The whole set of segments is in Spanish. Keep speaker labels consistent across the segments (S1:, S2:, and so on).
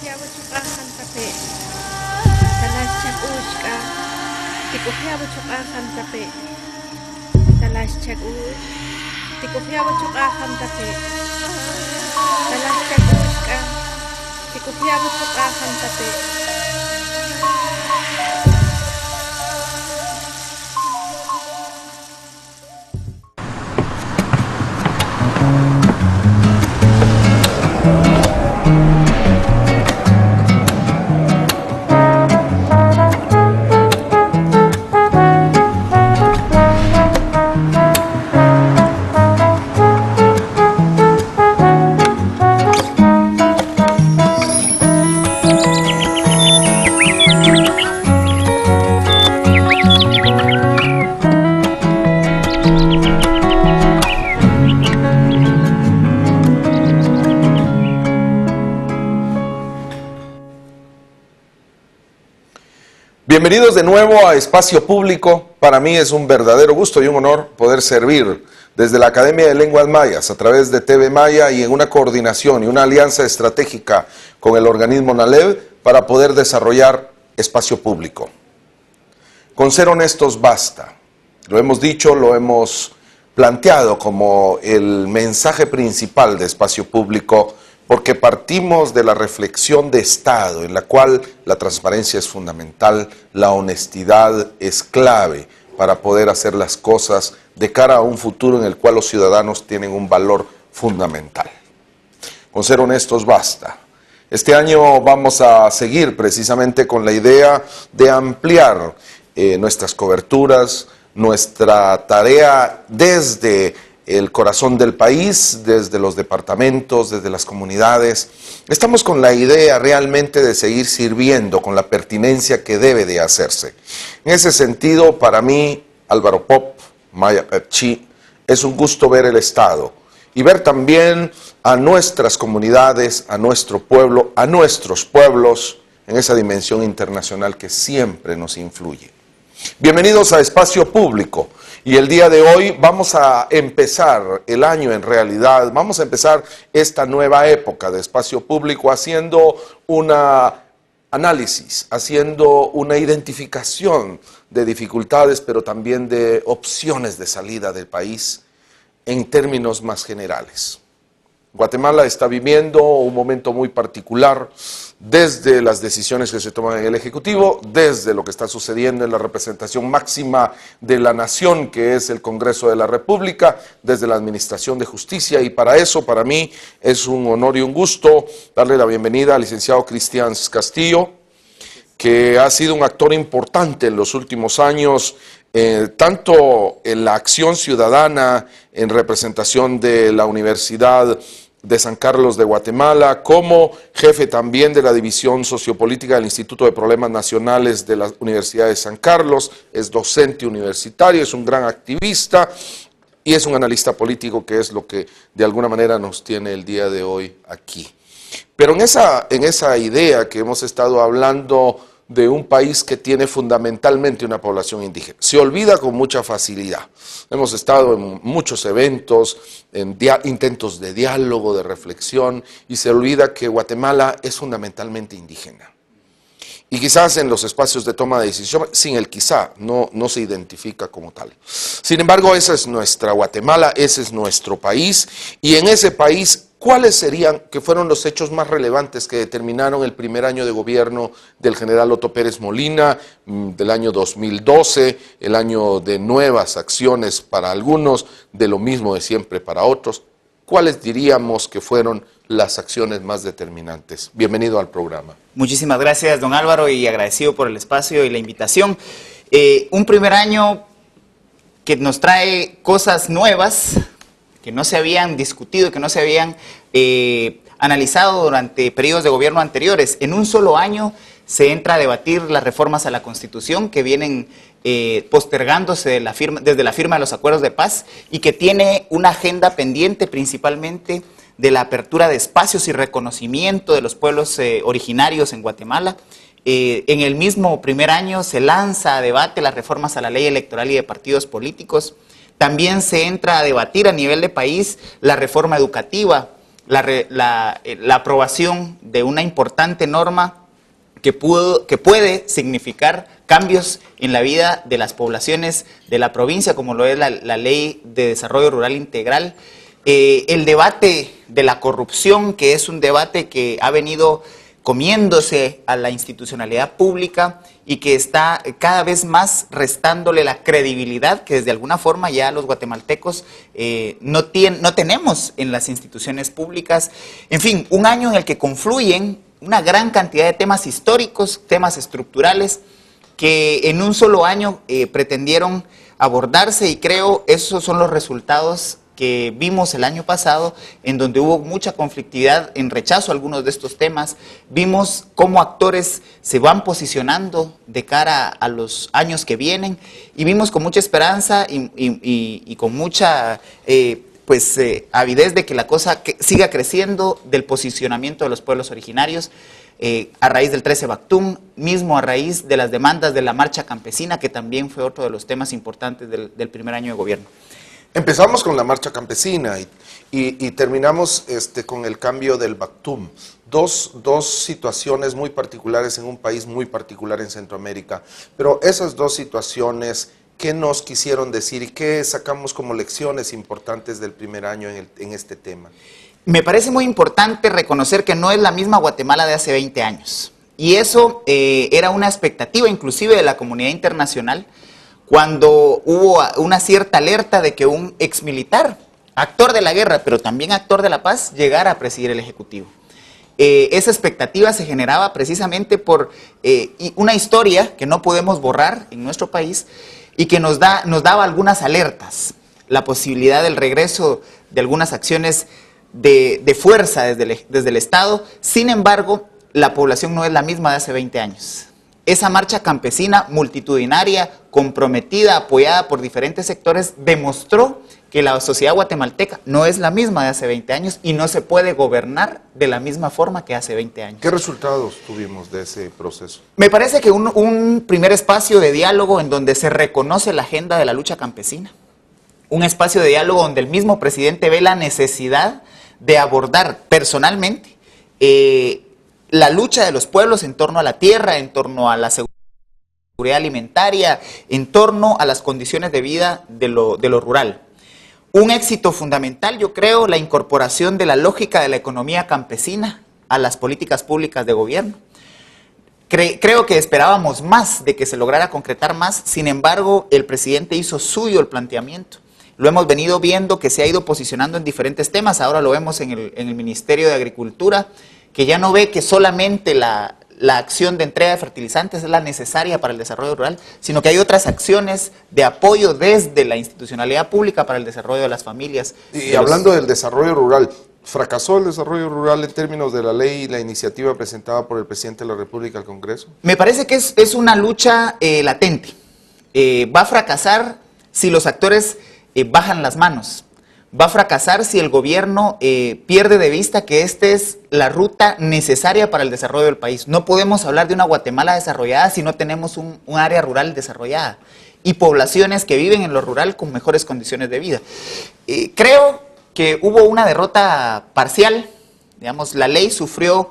S1: Tikufiaba chuqajan tape. Talashchak ushka. Tikufiaba chuqajan tape. Talashchak ush. Tikufiaba chuqajan tape. Talashchak ushka. Tikufiaba chuqajan tape.
S2: Bienvenidos de nuevo a Espacio Público. Para mí es un verdadero gusto y un honor poder servir desde la Academia de Lenguas Mayas a través de TV Maya y en una coordinación y una alianza estratégica con el organismo NALED para poder desarrollar Espacio Público. Con ser honestos basta. Lo hemos dicho, lo hemos planteado como el mensaje principal de Espacio Público, porque partimos de la reflexión de Estado, en la cual la transparencia es fundamental, la honestidad es clave para poder hacer las cosas de cara a un futuro en el cual los ciudadanos tienen un valor fundamental. Con ser honestos basta. Este año vamos a seguir precisamente con la idea de ampliar nuestras coberturas, nuestra tarea desde el corazón del país, desde los departamentos, desde las comunidades. Estamos con la idea realmente de seguir sirviendo con la pertinencia que debe de hacerse. En ese sentido, para mí, Álvaro Pop, Maya Pepchi, es un gusto ver el Estado y ver también a nuestras comunidades, a nuestro pueblo, a nuestros pueblos en esa dimensión internacional que siempre nos influye. Bienvenidos a Espacio Público. Y el día de hoy vamos a empezar el año en realidad, vamos a empezar esta nueva época de Espacio Público haciendo un análisis, haciendo una identificación de dificultades, pero también de opciones de salida del país en términos más generales. Guatemala está viviendo un momento muy particular desde las decisiones que se toman en el Ejecutivo, desde lo que está sucediendo en la representación máxima de la nación, que es el Congreso de la República, desde la Administración de Justicia, y para eso, para mí, es un honor y un gusto darle la bienvenida al licenciado Cristian Castillo, que ha sido un actor importante en los últimos años, tanto en la acción ciudadana, en representación de la Universidad de San Carlos de Guatemala, como jefe también de la División Sociopolítica del Instituto de Problemas Nacionales de la Universidad de San Carlos, es docente universitario, es un gran activista y es un analista político, que es lo que de alguna manera nos tiene el día de hoy aquí. Pero en esa idea que hemos estado hablando de un país que tiene fundamentalmente una población indígena, se olvida con mucha facilidad. Hemos estado en muchos eventos, en intentos de diálogo, de reflexión, y se olvida que Guatemala es fundamentalmente indígena. Y quizás en los espacios de toma de decisión, sin el quizá, no se identifica como tal. Sin embargo, esa es nuestra Guatemala, ese es nuestro país, y en ese país, ¿cuáles serían, que fueron los hechos más relevantes que determinaron el primer año de gobierno del general Otto Pérez Molina, del año 2012, el año de nuevas acciones para algunos, de lo mismo de siempre para otros? ¿Cuáles diríamos que fueron las acciones más determinantes? Bienvenido al programa.
S3: Muchísimas gracias, don Álvaro, y agradecido por el espacio y la invitación. Un primer año que nos trae cosas nuevas, que no se habían discutido, que no se habían analizado durante periodos de gobierno anteriores. En un solo año se entra a debatir las reformas a la Constitución que vienen postergándose desde la firma de los acuerdos de paz, y que tiene una agenda pendiente principalmente de la apertura de espacios y reconocimiento de los pueblos originarios en Guatemala. En el mismo primer año se lanza a debate las reformas a la ley electoral y de partidos políticos. También se entra a debatir a nivel de país la reforma educativa, la aprobación de una importante norma que puede significar cambios en la vida de las poblaciones de la provincia, como lo es la Ley de Desarrollo Rural Integral. El debate de la corrupción, que es un debate que ha venido comiéndose a la institucionalidad pública y que está cada vez más restándole la credibilidad que desde alguna forma ya los guatemaltecos no tenemos en las instituciones públicas. En fin, un año en el que confluyen una gran cantidad de temas históricos, temas estructurales, que en un solo año pretendieron abordarse, y creo esos son los resultados que vimos el año pasado, en donde hubo mucha conflictividad en rechazo a algunos de estos temas. Vimos cómo actores se van posicionando de cara a los años que vienen, y vimos con mucha esperanza y con mucha avidez de que la cosa siga creciendo, del posicionamiento de los pueblos originarios, a raíz del 13 Bactún, mismo a raíz de las demandas de la marcha campesina, que también fue otro de los temas importantes del primer año de gobierno.
S2: Empezamos con la marcha campesina y terminamos con el cambio del Bactún. Dos situaciones muy particulares en un país muy particular en Centroamérica. Pero esas dos situaciones, ¿qué nos quisieron decir y qué sacamos como lecciones importantes del primer año en este tema?
S3: Me parece muy importante reconocer que no es la misma Guatemala de hace 20 años. Y eso era una expectativa inclusive de la comunidad internacional, cuando hubo una cierta alerta de que un exmilitar, actor de la guerra, pero también actor de la paz, llegara a presidir el Ejecutivo. Esa expectativa se generaba precisamente por una historia que no podemos borrar en nuestro país y que nos daba algunas alertas, la posibilidad del regreso de algunas acciones de fuerza desde el Estado. Sin embargo, la población no es la misma de hace 20 años. Esa marcha campesina multitudinaria, comprometida, apoyada por diferentes sectores, demostró que la sociedad guatemalteca no es la misma de hace 20 años y no se puede gobernar de la misma forma que hace 20 años.
S2: ¿Qué resultados tuvimos de ese proceso?
S3: Me parece que un primer espacio de diálogo en donde se reconoce la agenda de la lucha campesina, un espacio de diálogo donde el mismo presidente ve la necesidad de abordar personalmente la lucha de los pueblos en torno a la tierra, en torno a la seguridad alimentaria, en torno a las condiciones de vida de lo rural. Un éxito fundamental, yo creo, la incorporación de la lógica de la economía campesina a las políticas públicas de gobierno. Creo que esperábamos más, de que se lograra concretar más. Sin embargo, el presidente hizo suyo el planteamiento. Lo hemos venido viendo que se ha ido posicionando en diferentes temas. Ahora lo vemos en el Ministerio de Agricultura, que ya no ve que solamente la acción de entrega de fertilizantes es la necesaria para el desarrollo rural, sino que hay otras acciones de apoyo desde la institucionalidad pública para el desarrollo de las familias.
S2: Y hablando del desarrollo rural, ¿fracasó el desarrollo rural en términos de la ley y la iniciativa presentada por el presidente de la República al Congreso?
S3: Me parece que es una lucha latente. Va a fracasar si los actores bajan las manos. Va a fracasar si el gobierno pierde de vista que esta es la ruta necesaria para el desarrollo del país. No podemos hablar de una Guatemala desarrollada si no tenemos un área rural desarrollada y poblaciones que viven en lo rural con mejores condiciones de vida. Creo que hubo una derrota parcial. Digamos, la ley sufrió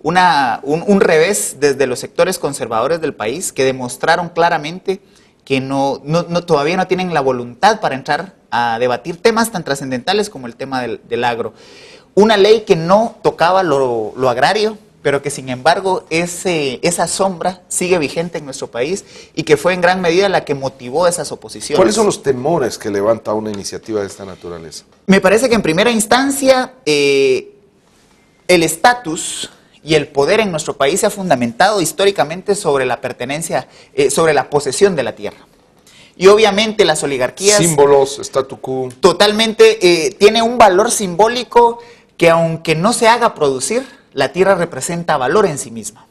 S3: un revés desde los sectores conservadores del país, que demostraron claramente que todavía no tienen la voluntad para entrar a debatir temas tan trascendentales como el tema del agro. Una ley que no tocaba lo agrario, pero que sin embargo esa sombra sigue vigente en nuestro país y que fue en gran medida la que motivó esas oposiciones.
S2: ¿Cuáles son los temores que levanta una iniciativa de esta naturaleza?
S3: Me parece que en primera instancia el estatus y el poder en nuestro país se ha fundamentado históricamente sobre la pertenencia, sobre la posesión de la tierra. Y obviamente las oligarquías...
S2: Símbolos, statu quo.
S3: Totalmente, tiene un valor simbólico que aunque no se haga producir, la tierra representa valor en sí misma.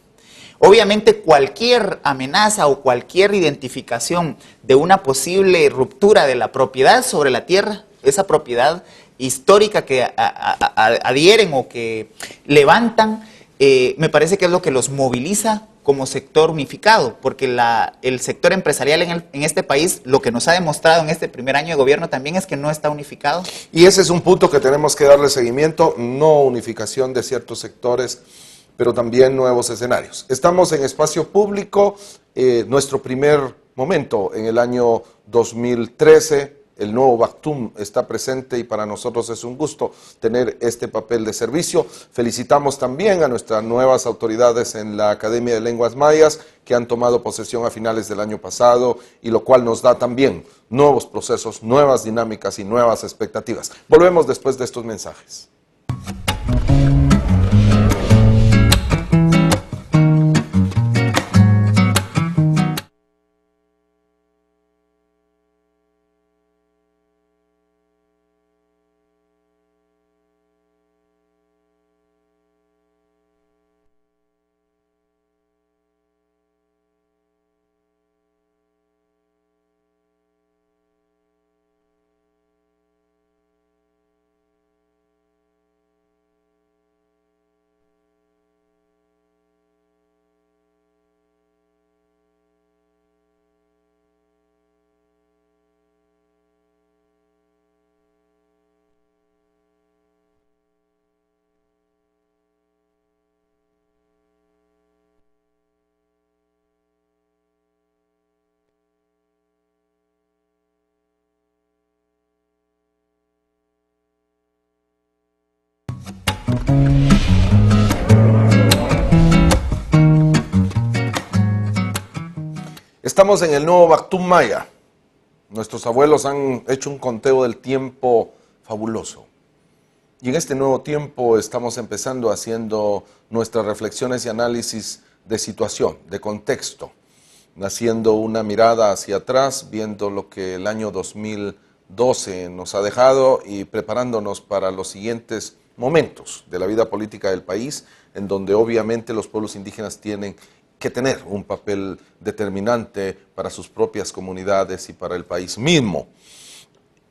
S3: Obviamente cualquier amenaza o cualquier identificación de una posible ruptura de la propiedad sobre la tierra, esa propiedad histórica que adhieren o que levantan, me parece que es lo que los moviliza como sector unificado, porque el sector empresarial en este país, lo que nos ha demostrado en este primer año de gobierno también es que no está unificado.
S2: Y ese es un punto que tenemos que darle seguimiento, no unificación de ciertos sectores, pero también nuevos escenarios. Estamos en espacio público, nuestro primer momento en el año 2013, el nuevo Bactum está presente y para nosotros es un gusto tener este papel de servicio. Felicitamos también a nuestras nuevas autoridades en la Academia de Lenguas Mayas que han tomado posesión a finales del año pasado y lo cual nos da también nuevos procesos, nuevas dinámicas y nuevas expectativas. Volvemos después de estos mensajes. Estamos en el nuevo Bactum Maya. Nuestros abuelos han hecho un conteo del tiempo fabuloso. Y en este nuevo tiempo estamos empezando haciendo nuestras reflexiones y análisis de situación, de contexto, haciendo una mirada hacia atrás, viendo lo que el año 2012 nos ha dejado y preparándonos para los siguientes momentos de la vida política del país, en donde obviamente los pueblos indígenas tienen que tener un papel determinante para sus propias comunidades y para el país mismo.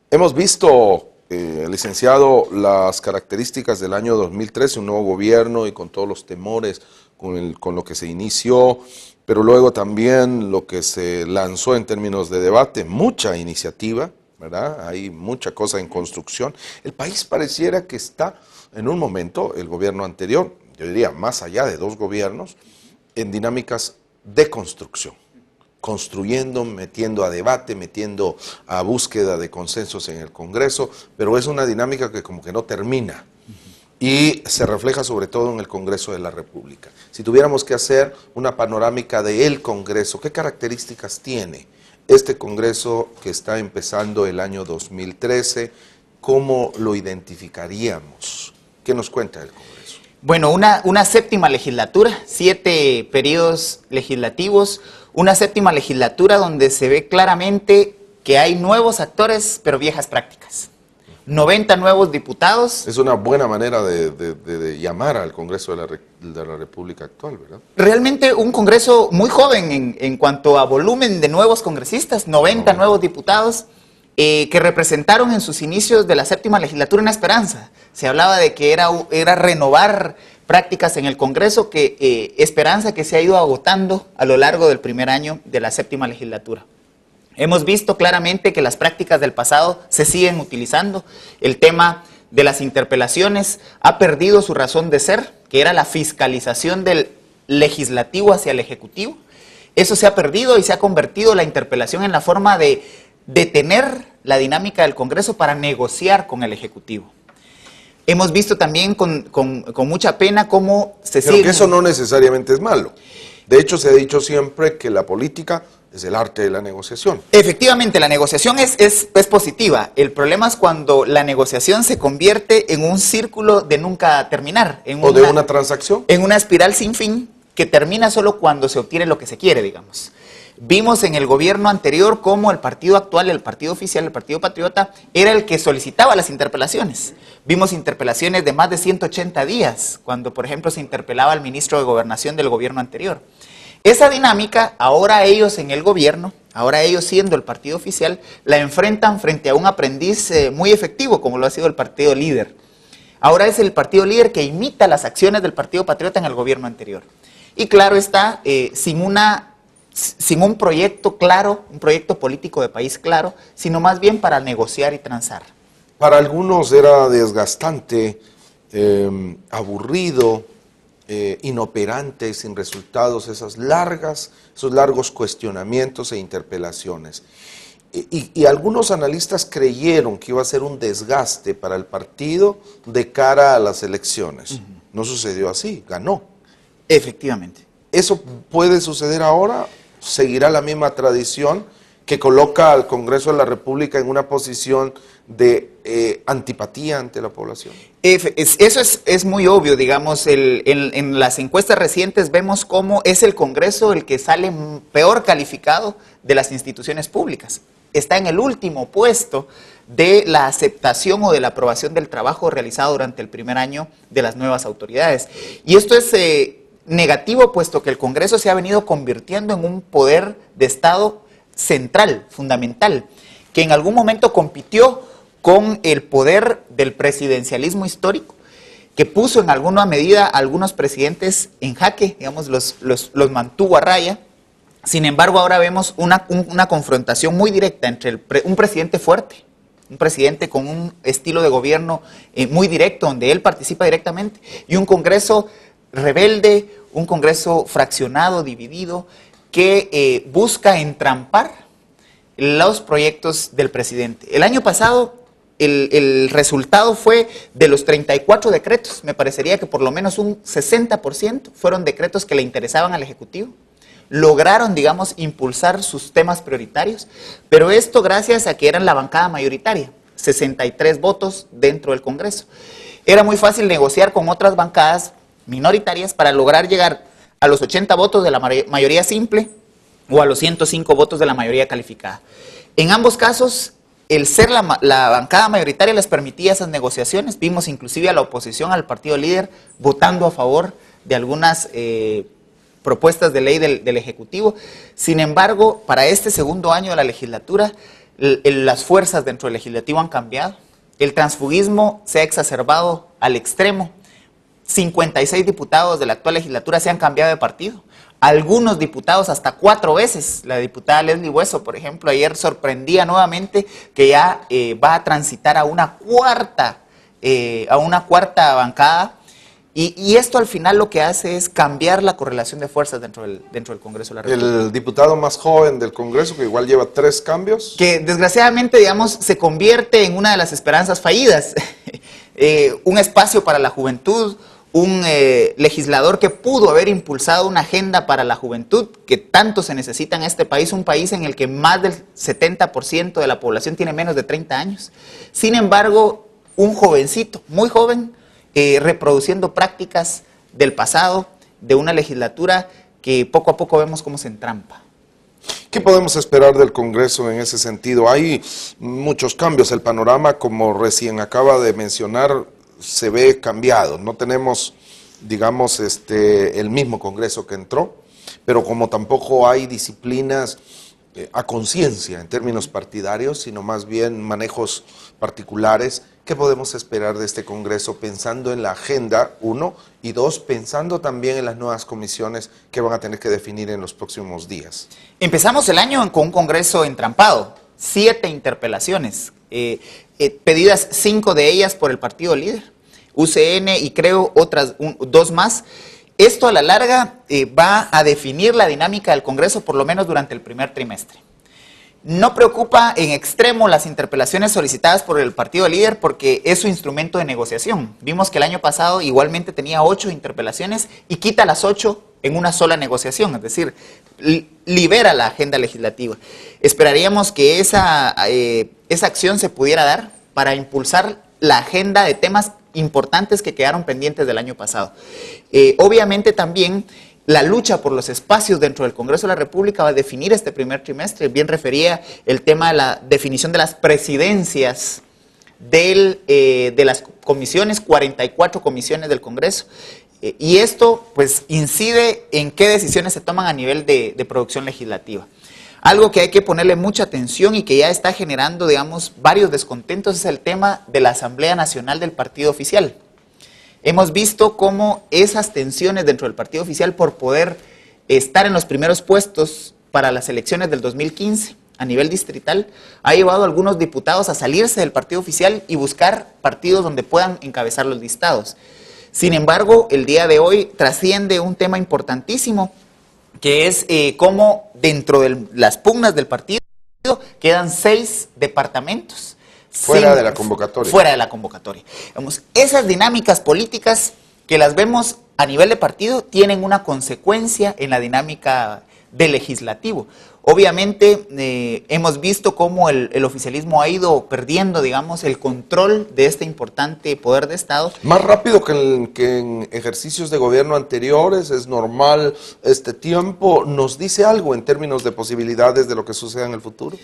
S2: Hemos visto, licenciado, las características del año 2013, un nuevo gobierno y con todos los temores con lo que se inició, pero luego también lo que se lanzó en términos de debate, mucha iniciativa, ¿verdad? Hay mucha cosa en construcción. El país pareciera que está en un momento, el gobierno anterior, yo diría más allá de 2 gobiernos, en dinámicas de construcción, construyendo, metiendo a debate, metiendo a búsqueda de consensos en el Congreso, pero es una dinámica que como que no termina y se refleja sobre todo en el Congreso de la República. Si tuviéramos que hacer una panorámica del Congreso, ¿qué características tiene este Congreso que está empezando el año 2013? ¿Cómo lo identificaríamos? ¿Qué nos cuenta el Congreso?
S3: Bueno, una séptima legislatura, 7 periodos legislativos, una séptima legislatura donde se ve claramente que hay nuevos actores, pero viejas prácticas. 90 nuevos diputados.
S2: Es una buena manera de llamar al Congreso de la República actual, ¿verdad?
S3: Realmente un Congreso muy joven en cuanto a volumen de nuevos congresistas, 90 nuevos diputados. Que representaron en sus inicios de la séptima legislatura una esperanza. Se hablaba de que era renovar prácticas en el Congreso, esperanza que se ha ido agotando a lo largo del primer año de la séptima legislatura. Hemos visto claramente que las prácticas del pasado se siguen utilizando. El tema de las interpelaciones ha perdido su razón de ser, que era la fiscalización del legislativo hacia el ejecutivo. Eso se ha perdido y se ha convertido la interpelación en la forma de detener la dinámica del Congreso para negociar con el Ejecutivo. Hemos visto también con mucha pena cómo se sigue...
S2: Pero que eso no necesariamente es malo. De hecho, se ha dicho siempre que la política es el arte de la negociación.
S3: Efectivamente, la negociación es positiva. El problema es cuando la negociación se convierte en un círculo de nunca terminar.
S2: De una transacción.
S3: En una espiral sin fin que termina solo cuando se obtiene lo que se quiere, digamos. Vimos en el gobierno anterior cómo el partido actual, el partido oficial, el Partido Patriota, era el que solicitaba las interpelaciones. Vimos interpelaciones de más de 180 días, cuando por ejemplo se interpelaba al ministro de Gobernación del gobierno anterior. Esa dinámica, ahora ellos en el gobierno, ahora ellos siendo el partido oficial, la enfrentan frente a un aprendiz muy efectivo, como lo ha sido el partido líder. Ahora es el partido líder que imita las acciones del Partido Patriota en el gobierno anterior. y claro está, sin un proyecto claro, un proyecto político de país claro, sino más bien para negociar y transar.
S2: Para algunos era desgastante, aburrido, inoperante, sin resultados, esos largos cuestionamientos e interpelaciones. Y algunos analistas creyeron que iba a ser un desgaste para el partido de cara a las elecciones. No sucedió así, ganó.
S3: Efectivamente.
S2: ¿Eso puede suceder ahora? ¿Seguirá la misma tradición que coloca al Congreso de la República en una posición de antipatía ante la población?
S3: Eso es muy obvio, digamos, en las encuestas recientes vemos cómo es el Congreso el que sale peor calificado de las instituciones públicas. Está en el último puesto de la aceptación o de la aprobación del trabajo realizado durante el primer año de las nuevas autoridades. Y esto es negativo, puesto que el Congreso se ha venido convirtiendo en un poder de Estado central, fundamental, que en algún momento compitió con el poder del presidencialismo histórico, que puso en alguna medida a algunos presidentes en jaque, digamos, los mantuvo a raya. Sin embargo, ahora vemos una confrontación muy directa entre un presidente fuerte, un presidente con un estilo de gobierno muy directo, donde él participa directamente, y un Congreso rebelde, un Congreso fraccionado, dividido, que busca entrampar los proyectos del presidente. El año pasado, el resultado fue de los 34 decretos, me parecería que por lo menos un 60% fueron decretos que le interesaban al Ejecutivo. Lograron, digamos, impulsar sus temas prioritarios, pero esto gracias a que eran la bancada mayoritaria, 63 votos dentro del Congreso. Era muy fácil negociar con otras bancadas minoritarias para lograr llegar a los 80 votos de la mayoría simple o a los 105 votos de la mayoría calificada. En ambos casos, el ser la bancada mayoritaria les permitía esas negociaciones. Vimos inclusive a la oposición, al partido líder, votando a favor de algunas propuestas de ley del Ejecutivo. Sin embargo, para este segundo año de la legislatura, las fuerzas dentro del Legislativo han cambiado. El transfugismo se ha exacerbado al extremo. 56 diputados de la actual legislatura se han cambiado de partido. Algunos diputados hasta 4 veces. La diputada Leslie Hueso, por ejemplo, ayer sorprendía nuevamente que ya va a transitar a una cuarta bancada. Y esto al final lo que hace es cambiar la correlación de fuerzas dentro del Congreso de la República.
S2: El diputado más joven del Congreso, que igual lleva 3 cambios.
S3: Que desgraciadamente, digamos, se convierte en una de las esperanzas fallidas. Un espacio para la juventud, un legislador que pudo haber impulsado una agenda para la juventud que tanto se necesita en este país, un país en el que más del 70% de la población tiene menos de 30 años. Sin embargo, un jovencito, muy joven, reproduciendo prácticas del pasado, de una legislatura que poco a poco vemos cómo se entrampa.
S2: ¿Qué podemos esperar del Congreso en ese sentido? Hay muchos cambios, el panorama, como recién acaba de mencionar, se ve cambiado. No tenemos, digamos, el mismo Congreso que entró, pero como tampoco hay disciplinas a conciencia en términos partidarios, sino más bien manejos particulares. ¿Qué podemos esperar de este Congreso pensando en la agenda, 1, y 2, pensando también en las nuevas comisiones que van a tener que definir en los próximos días?
S3: Empezamos el año con un Congreso entrampado, 7 interpelaciones, pedidas 5 de ellas por el partido líder, UCN y creo otras 2 más. Esto a la larga va a definir la dinámica del Congreso por lo menos durante el primer trimestre. No preocupa en extremo las interpelaciones solicitadas por el partido líder porque es su instrumento de negociación. Vimos que el año pasado igualmente tenía 8 interpelaciones y quita las 8 en una sola negociación, es decir, libera la agenda legislativa. Esperaríamos que esa acción se pudiera dar para impulsar la agenda de temas importantes que quedaron pendientes del año pasado. Obviamente también la lucha por los espacios dentro del Congreso de la República va a definir este primer trimestre. Bien refería el tema de la definición de las presidencias de las comisiones, 44 comisiones del Congreso. Y esto pues incide en qué decisiones se toman a nivel de producción legislativa. Algo que hay que ponerle mucha atención y que ya está generando, digamos, varios descontentos es el tema de la Asamblea Nacional del Partido Oficial. hemos visto cómo esas tensiones dentro del partido oficial por poder estar en los primeros puestos para las elecciones del 2015 a nivel distrital, ha llevado a algunos diputados a salirse del partido oficial y buscar partidos donde puedan encabezar los listados. Sin embargo, el día de hoy trasciende un tema importantísimo, que es cómo dentro de las pugnas del partido quedan 6 departamentos.
S2: Fuera de la convocatoria.
S3: Fuera de la convocatoria. Vamos, esas dinámicas políticas que las vemos a nivel de partido tienen una consecuencia en la dinámica del legislativo. Obviamente hemos visto cómo el oficialismo ha ido perdiendo, digamos, el control de este importante poder de Estado.
S2: Más rápido que en ejercicios de gobierno anteriores, es normal este tiempo. ¿Nos dice algo en términos de posibilidades de lo que suceda en el futuro?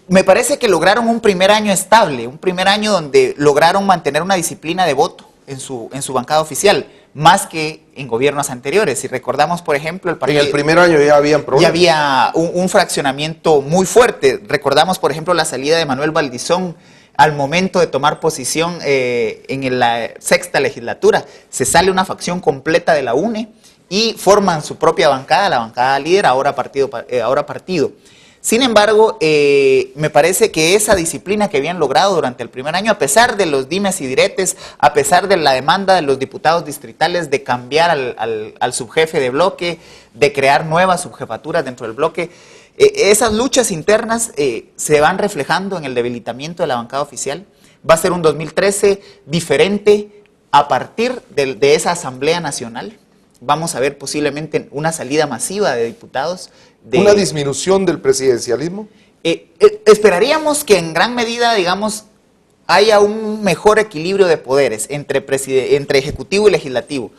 S3: Me parece que lograron un primer año estable, un primer año donde lograron mantener una disciplina de voto en su bancada oficial, más que en gobiernos anteriores. Si recordamos, por ejemplo, el partido...
S2: En el primer año ya habían problemas.
S3: Ya había un fraccionamiento muy fuerte. Recordamos, por ejemplo, la salida de Manuel Valdizón al momento de tomar posición en la 6ª legislatura. Se sale una facción completa de la UNE y forman su propia bancada, la bancada líder, ahora partido. Sin embargo, me parece que esa disciplina que habían logrado durante el primer año, a pesar de los dimes y diretes, a pesar de la demanda de los diputados distritales de cambiar al subjefe de bloque, de crear nuevas subjefaturas dentro del bloque, esas luchas internas se van reflejando en el debilitamiento de la bancada oficial. Va a ser un 2013 diferente a partir de esa Asamblea Nacional. Vamos a ver posiblemente una salida masiva de diputados.
S2: ¿Una disminución del presidencialismo?
S3: Esperaríamos que en gran medida, digamos, haya un mejor equilibrio de poderes entre ejecutivo y legislativo.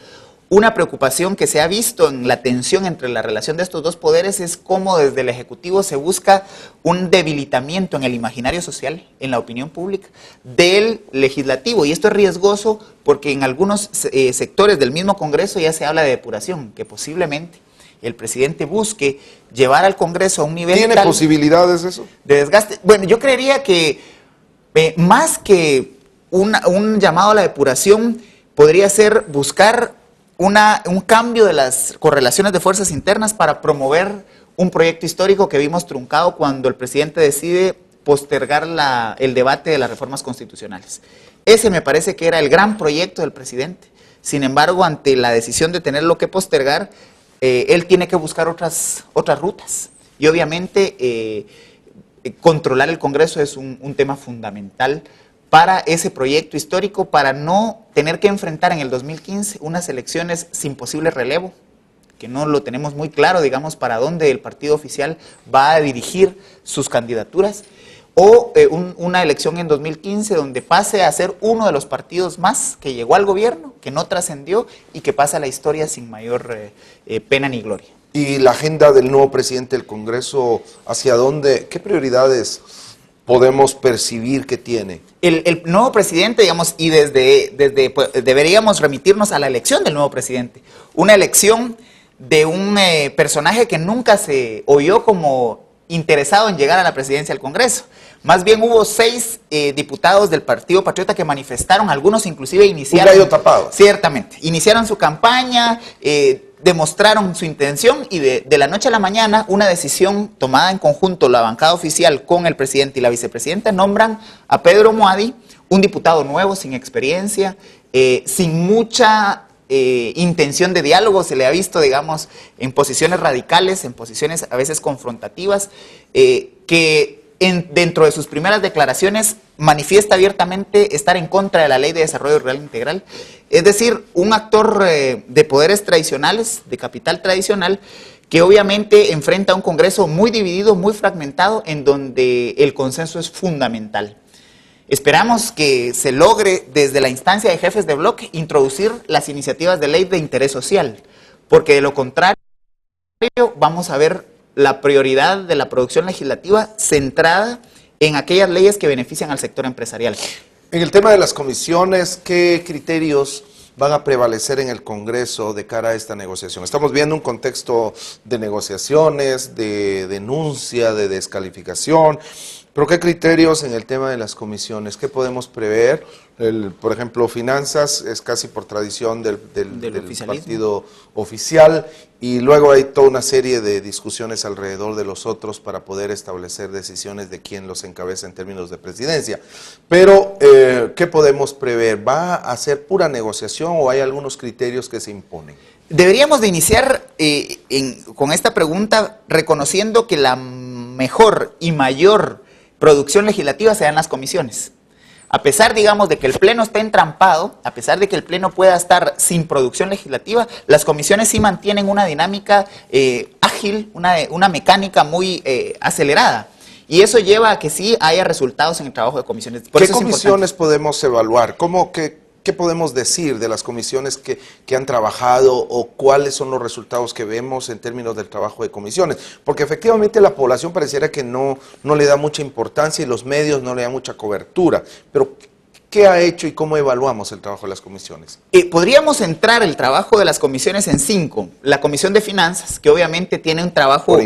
S3: Una preocupación que se ha visto en la tensión entre la relación de estos dos poderes es cómo desde el ejecutivo se busca un debilitamiento en el imaginario social, en la opinión pública, del legislativo. Y esto es riesgoso porque en algunos sectores del mismo Congreso ya se habla de depuración, que posiblemente el presidente busque llevar al Congreso a un nivel
S2: ¿Tiene posibilidades eso?
S3: De desgaste. Bueno, yo creería que más que un llamado a la depuración, podría ser buscar un cambio de las correlaciones de fuerzas internas para promover un proyecto histórico que vimos truncado cuando el presidente decide postergar el debate de las reformas constitucionales. Ese me parece que era el gran proyecto del presidente. Sin embargo, ante la decisión de tenerlo que postergar, él tiene que buscar otras rutas. Y obviamente controlar el Congreso es un tema fundamental para ese proyecto histórico, para no tener que enfrentar en el 2015 unas elecciones sin posible relevo, que no lo tenemos muy claro, digamos, para dónde el partido oficial va a dirigir sus candidaturas, o una elección en 2015 donde pase a ser uno de los partidos más que llegó al gobierno, que no trascendió y que pasa a la historia sin mayor pena ni gloria.
S2: ¿Y la agenda del nuevo presidente del Congreso, hacia dónde, qué prioridades podemos percibir que tiene?
S3: El nuevo presidente, digamos, y pues, deberíamos remitirnos a la elección del nuevo presidente. Una elección de un personaje que nunca se oyó como interesado en llegar a la presidencia del Congreso. Más bien hubo 6 diputados del Partido Patriota que manifestaron, algunos inclusive iniciaron...
S2: Un gallo tapado.
S3: Ciertamente. Iniciaron su campaña, demostraron su intención y de la noche a la mañana una decisión tomada en conjunto la bancada oficial con el presidente y la vicepresidenta nombran a Pedro Moadi, un diputado nuevo, sin experiencia, sin mucha intención de diálogo, se le ha visto, digamos, en posiciones radicales, en posiciones a veces confrontativas, que dentro de sus primeras declaraciones manifiesta abiertamente estar en contra de la Ley de Desarrollo Rural Integral. Es decir, un actor de poderes tradicionales, de capital tradicional, que obviamente enfrenta a un Congreso muy dividido, muy fragmentado, en donde el consenso es fundamental. Esperamos que se logre desde la instancia de jefes de bloque introducir las iniciativas de ley de interés social, porque de lo contrario vamos a ver la prioridad de la producción legislativa centrada en aquellas leyes que benefician al sector empresarial.
S2: En el tema de las comisiones, ¿qué criterios van a prevalecer en el Congreso de cara a esta negociación? Estamos viendo un contexto de negociaciones, de denuncia, de descalificación. Pero ¿qué criterios en el tema de las comisiones? ¿Qué podemos prever? Por ejemplo, finanzas es casi por tradición del partido oficial, y luego hay toda una serie de discusiones alrededor de los otros para poder establecer decisiones de quién los encabeza en términos de presidencia. Pero, ¿qué podemos prever? ¿Va a ser pura negociación o hay algunos criterios que se imponen?
S3: Deberíamos de iniciar con esta pregunta reconociendo que la mejor y mayor producción legislativa se da en las comisiones. A pesar, digamos, de que el Pleno esté entrampado, a pesar de que el Pleno pueda estar sin producción legislativa, las comisiones sí mantienen una dinámica ágil, una mecánica muy acelerada. Y eso lleva a que sí haya resultados en el trabajo de comisiones.
S2: ¿Qué comisiones podemos evaluar? ¿Qué podemos decir de las comisiones que han trabajado o cuáles son los resultados que vemos en términos del trabajo de comisiones? Porque efectivamente la población pareciera que no le da mucha importancia y los medios no le dan mucha cobertura. Pero, ¿qué ha hecho y cómo evaluamos el trabajo de las comisiones?
S3: Podríamos centrar el trabajo de las comisiones en 5. La Comisión de Finanzas, que obviamente tiene un trabajo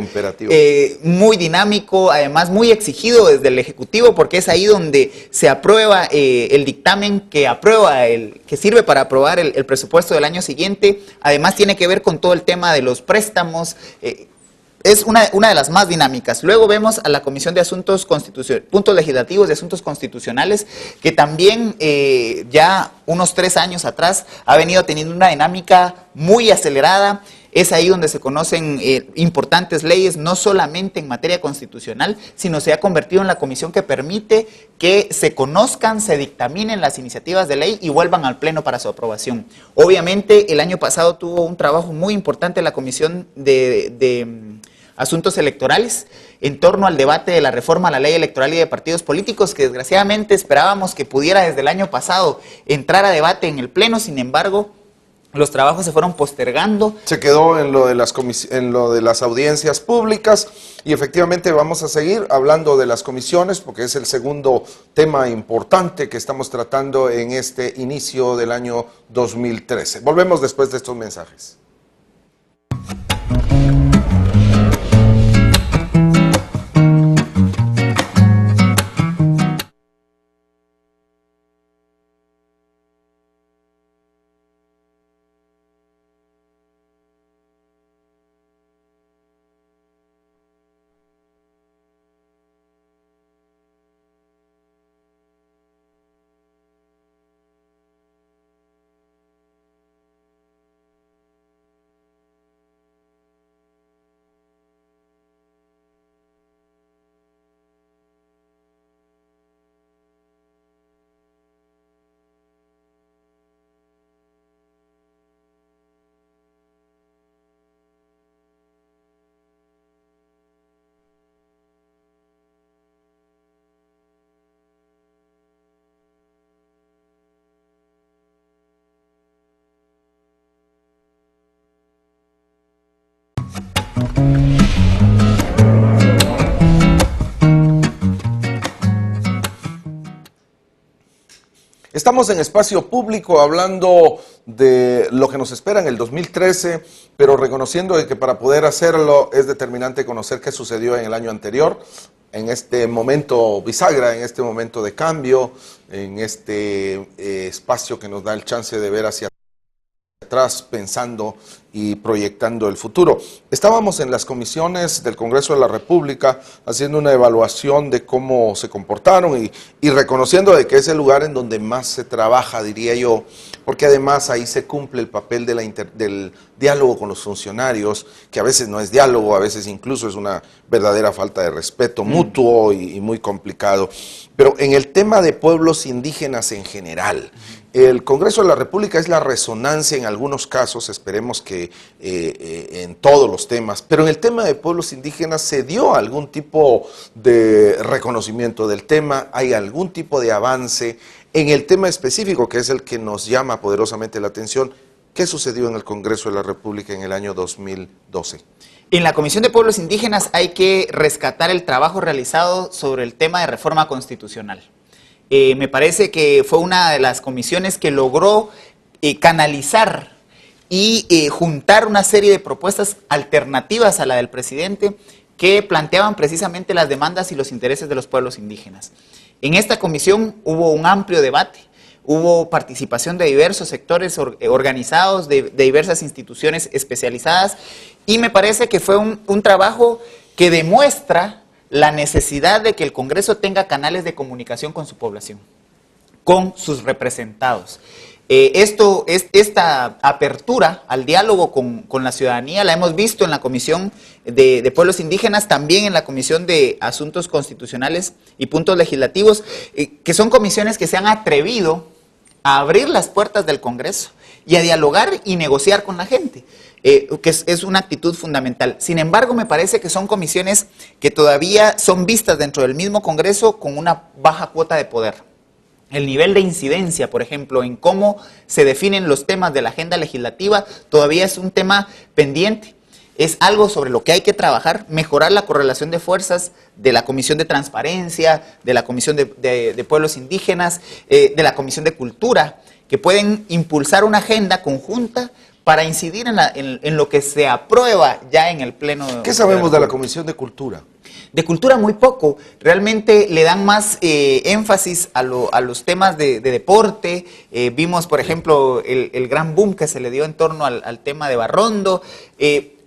S3: muy dinámico, además muy exigido desde el Ejecutivo, porque es ahí donde se aprueba el dictamen que sirve para aprobar el presupuesto del año siguiente. Además tiene que ver con todo el tema de los préstamos. Es una de las más dinámicas. Luego vemos a la Comisión de Puntos Legislativos de Asuntos Constitucionales, que también ya unos 3 años atrás ha venido teniendo una dinámica muy acelerada. Es ahí donde se conocen importantes leyes, no solamente en materia constitucional, sino se ha convertido en la comisión que permite que se conozcan, se dictaminen las iniciativas de ley y vuelvan al Pleno para su aprobación. Obviamente, el año pasado tuvo un trabajo muy importante la Comisión de Asuntos Electorales en torno al debate de la reforma a la ley electoral y de partidos políticos, que desgraciadamente esperábamos que pudiera desde el año pasado entrar a debate en el Pleno. Sin embargo, los trabajos se fueron postergando.
S2: Se quedó en lo de las audiencias públicas, y efectivamente vamos a seguir hablando de las comisiones porque es el segundo tema importante que estamos tratando en este inicio del año 2013. Volvemos después de estos mensajes. Estamos en Espacio Público hablando de lo que nos espera en el 2013, pero reconociendo de que para poder hacerlo es determinante conocer qué sucedió en el año anterior, en este momento bisagra, en este momento de cambio, en este espacio que nos da el chance de ver hacia atrás pensando y proyectando el futuro. Estábamos en las comisiones del Congreso de la República haciendo una evaluación de cómo se comportaron y reconociendo de que es el lugar en donde más se trabaja, diría yo, porque además ahí se cumple el papel de del diálogo con los funcionarios, que a veces no es diálogo, a veces incluso es una verdadera falta de respeto mutuo y muy complicado. Pero en el tema de pueblos indígenas en general, el Congreso de la República es la resonancia en algunos casos, esperemos que en todos los temas, pero en el tema de pueblos indígenas se dio algún tipo de reconocimiento del tema, hay algún tipo de avance en el tema específico que es el que nos llama poderosamente la atención. ¿Qué sucedió en el Congreso de la República en el año 2012?
S3: En la Comisión de Pueblos Indígenas hay que rescatar el trabajo realizado sobre el tema de reforma constitucional. Me parece que fue una de las comisiones que logró canalizar y juntar una serie de propuestas alternativas a la del presidente que planteaban precisamente las demandas y los intereses de los pueblos indígenas. En esta comisión hubo un amplio debate, hubo participación de diversos sectores organizados, de diversas instituciones especializadas, y me parece que fue un trabajo que demuestra la necesidad de que el Congreso tenga canales de comunicación con su población, con sus representados. Esta apertura al diálogo con la ciudadanía la hemos visto en la Comisión de Pueblos Indígenas, también en la Comisión de Asuntos Constitucionales y Puntos Legislativos, que son comisiones que se han atrevido a abrir las puertas del Congreso y a dialogar y negociar con la gente, que es una actitud fundamental. Sin embargo, me parece que son comisiones que todavía son vistas dentro del mismo Congreso con una baja cuota de poder. El nivel de incidencia, por ejemplo, en cómo se definen los temas de la agenda legislativa, todavía es un tema pendiente. Es algo sobre lo que hay que trabajar, mejorar la correlación de fuerzas de la Comisión de Transparencia, de la Comisión de Pueblos Indígenas, de la Comisión de Cultura, que pueden impulsar una agenda conjunta para incidir en lo que se aprueba ya en el Pleno.
S2: ¿Qué sabemos de la Comisión de Cultura?
S3: De cultura muy poco, realmente le dan más énfasis a los temas de deporte. Vimos, por ejemplo, el gran boom que se le dio en torno al tema de Barrondo,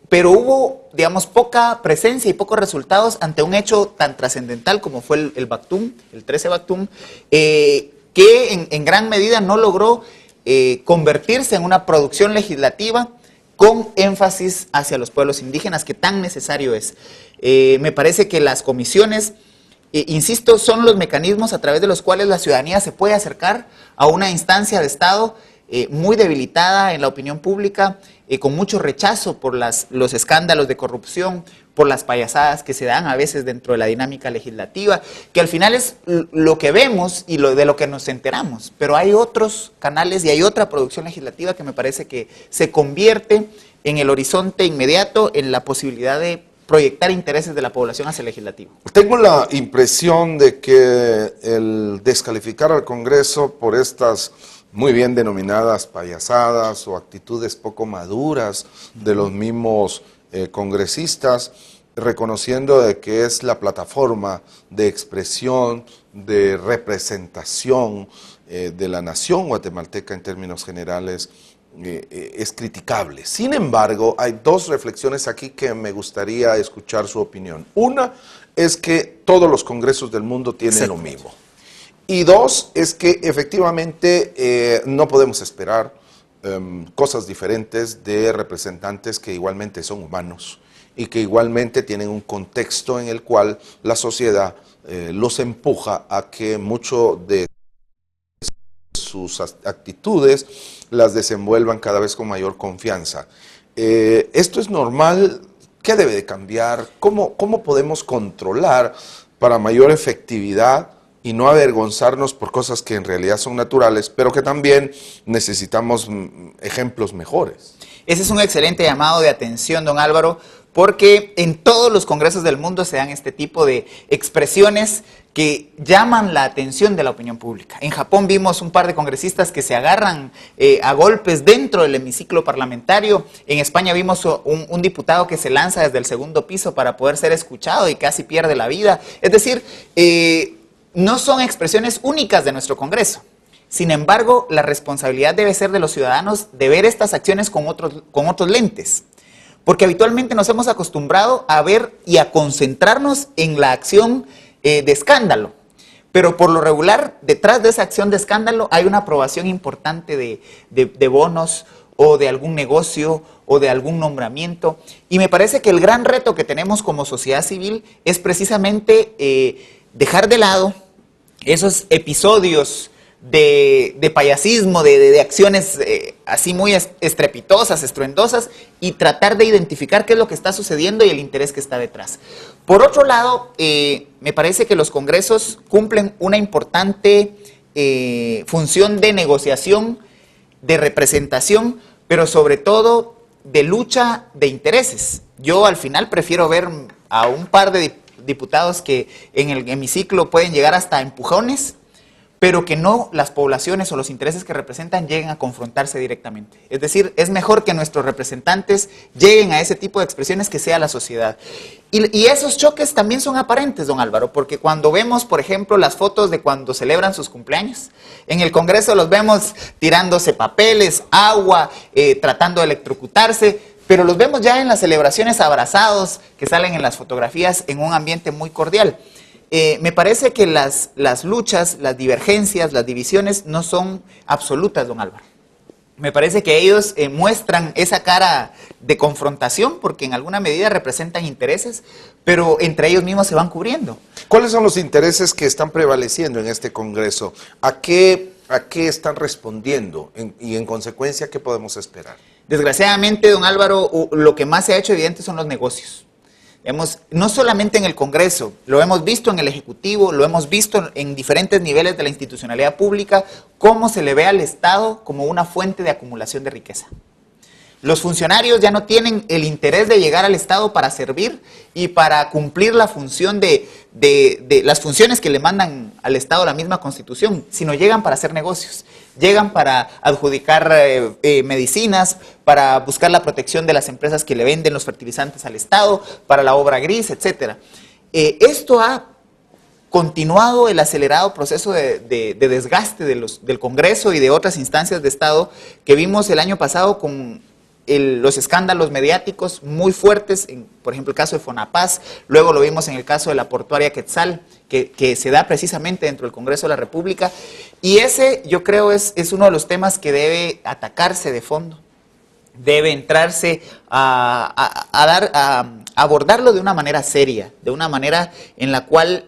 S3: pero hubo, digamos, poca presencia y pocos resultados ante un hecho tan trascendental como fue el Bactum, el 13 Bactum, que en gran medida no logró convertirse en una producción legislativa con énfasis hacia los pueblos indígenas, que tan necesario es. Me parece que las comisiones, insisto, son los mecanismos a través de los cuales la ciudadanía se puede acercar a una instancia de Estado muy debilitada en la opinión pública, con mucho rechazo por los escándalos de corrupción, por las payasadas que se dan a veces dentro de la dinámica legislativa, que al final es lo que vemos y de lo que nos enteramos. Pero hay otros canales y hay otra producción legislativa que me parece que se convierte en el horizonte inmediato, en la posibilidad de proyectar intereses de la población hacia el legislativo.
S2: Tengo la impresión de que el descalificar al Congreso por estas muy bien denominadas payasadas o actitudes poco maduras de los mismos congresistas, reconociendo de que es la plataforma de expresión, de representación de la nación guatemalteca en términos generales, es criticable. Sin embargo, hay dos reflexiones aquí que me gustaría escuchar su opinión. Una es que todos los congresos del mundo tienen lo mismo. Y dos, es que efectivamente no podemos esperar cosas diferentes de representantes que igualmente son humanos y que igualmente tienen un contexto en el cual la sociedad los empuja a que mucho de sus actitudes las desenvuelvan cada vez con mayor confianza. ¿Esto es normal? ¿Qué debe de cambiar? ¿Cómo podemos controlar para mayor efectividad y no avergonzarnos por cosas que en realidad son naturales, pero que también necesitamos ejemplos mejores?
S3: Ese es un excelente llamado de atención, don Álvaro, porque en todos los congresos del mundo se dan este tipo de expresiones que llaman la atención de la opinión pública. En Japón vimos un par de congresistas que se agarran a golpes dentro del hemiciclo parlamentario. En España vimos un diputado que se lanza desde el segundo piso para poder ser escuchado y casi pierde la vida. Es decir, no son expresiones únicas de nuestro Congreso. Sin embargo, la responsabilidad debe ser de los ciudadanos de ver estas acciones con otros lentes. Porque habitualmente nos hemos acostumbrado a ver y a concentrarnos en la acción de escándalo. Pero por lo regular, detrás de esa acción de escándalo hay una aprobación importante de bonos o de algún negocio o de algún nombramiento. Y me parece que el gran reto que tenemos como sociedad civil es precisamente dejar de lado esos episodios de payasismo, de acciones así muy estrepitosas, estruendosas, y tratar de identificar qué es lo que está sucediendo y el interés que está detrás. Por otro lado, me parece que los congresos cumplen una importante función de negociación, de representación, pero sobre todo de lucha de intereses. Yo al final prefiero ver a un par de diputados que en el hemiciclo pueden llegar hasta empujones, pero que no las poblaciones o los intereses que representan lleguen a confrontarse directamente. Es decir, es mejor que nuestros representantes lleguen a ese tipo de expresiones que sea la sociedad. Y esos choques también son aparentes, don Álvaro, porque cuando vemos, por ejemplo, las fotos de cuando celebran sus cumpleaños, en el Congreso los vemos tirándose papeles, agua, tratando de electrocutarse, pero los vemos ya en las celebraciones abrazados, que salen en las fotografías en un ambiente muy cordial. Me parece que las luchas, las divergencias, las divisiones no son absolutas, don Álvaro. Me parece que ellos muestran esa cara de confrontación porque en alguna medida representan intereses, pero entre ellos mismos se van cubriendo.
S2: ¿Cuáles son los intereses que están prevaleciendo en este Congreso? ¿A qué están respondiendo? Y en consecuencia, ¿qué podemos esperar?
S3: Desgraciadamente, don Álvaro, lo que más se ha hecho evidente son los negocios. No solamente en el Congreso, lo hemos visto en el Ejecutivo, lo hemos visto en diferentes niveles de la institucionalidad pública, cómo se le ve al Estado como una fuente de acumulación de riqueza. Los funcionarios ya no tienen el interés de llegar al Estado para servir y para cumplir la función de las funciones que le mandan al Estado la misma Constitución, sino llegan para hacer negocios, llegan para adjudicar medicinas, para buscar la protección de las empresas que le venden los fertilizantes al Estado, para la obra gris, etc. Esto ha continuado el acelerado proceso de desgaste del Congreso y de otras instancias de Estado que vimos el año pasado con los escándalos mediáticos muy fuertes, por ejemplo el caso de Fonapaz, luego lo vimos en el caso de la portuaria Quetzal, que se da precisamente dentro del Congreso de la República, y ese yo creo es uno de los temas que debe atacarse de fondo, debe entrarse a abordarlo de una manera seria, de una manera en la cual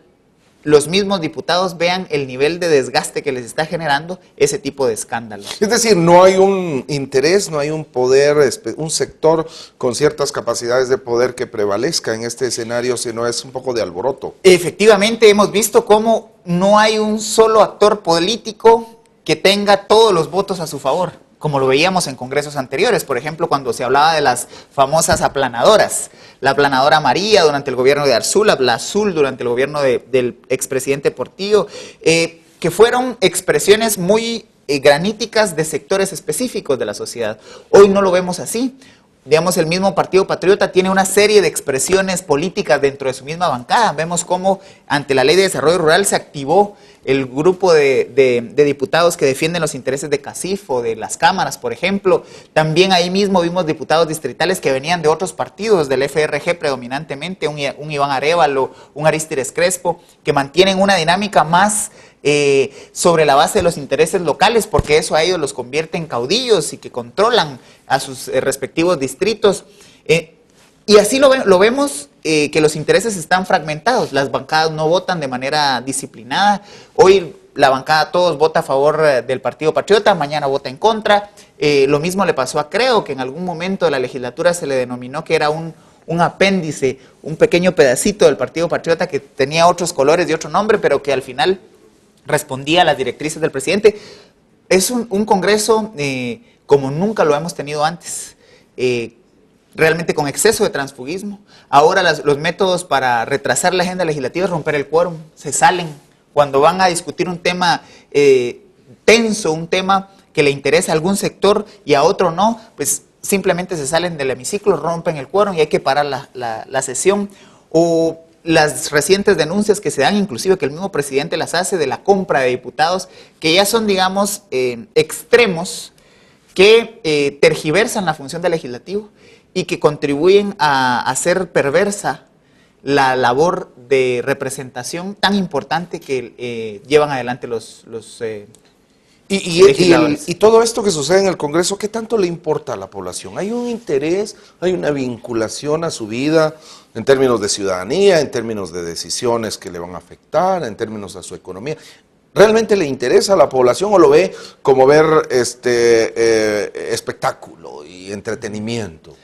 S3: los mismos diputados vean el nivel de desgaste que les está generando ese tipo de escándalos.
S2: Es decir, no hay un interés, no hay un poder, un sector con ciertas capacidades de poder que prevalezca en este escenario, sino es un poco de alboroto.
S3: Efectivamente, hemos visto cómo no hay un solo actor político que tenga todos los votos a su favor, como lo veíamos en congresos anteriores, por ejemplo, cuando se hablaba de las famosas aplanadoras, la aplanadora María durante el gobierno de Arzula, la Azul durante el gobierno del expresidente Portillo, que fueron expresiones muy graníticas de sectores específicos de la sociedad. Hoy no lo vemos así. Digamos, el mismo Partido Patriota tiene una serie de expresiones políticas dentro de su misma bancada. Vemos cómo ante la Ley de Desarrollo Rural se activó el grupo de diputados que defienden los intereses de CACIF o de las cámaras, por ejemplo. También ahí mismo vimos diputados distritales que venían de otros partidos, del FRG predominantemente, un Iván Arévalo, un Arístides Crespo, que mantienen una dinámica más sobre la base de los intereses locales, porque eso a ellos los convierte en caudillos y que controlan a sus respectivos distritos. Y así lo vemos, que los intereses están fragmentados, las bancadas no votan de manera disciplinada. Hoy la bancada todos vota a favor del Partido Patriota, mañana vota en contra. Lo mismo le pasó a Creo, que en algún momento de la legislatura se le denominó que era un apéndice, un pequeño pedacito del Partido Patriota que tenía otros colores y otro nombre, pero que al final respondía a las directrices del presidente. Es un Congreso como nunca lo hemos tenido antes, realmente con exceso de transfugismo. Ahora los métodos para retrasar la agenda legislativa es romper el quórum, se salen. Cuando van a discutir un tema tenso, un tema que le interesa a algún sector y a otro no, pues simplemente se salen del hemiciclo, rompen el quórum y hay que parar la sesión. O las recientes denuncias que se dan, inclusive que el mismo presidente las hace, de la compra de diputados, que ya son, digamos, extremos que tergiversan la función del legislativo y que contribuyen a hacer perversa la labor de representación tan importante que llevan adelante los legisladores.
S2: Y todo esto que sucede en el Congreso, ¿qué tanto le importa a la población? ¿Hay un interés, hay una vinculación a su vida en términos de ciudadanía, en términos de decisiones que le van a afectar, en términos de su economía? ¿Realmente le interesa a la población o lo ve como ver espectáculo y entretenimiento?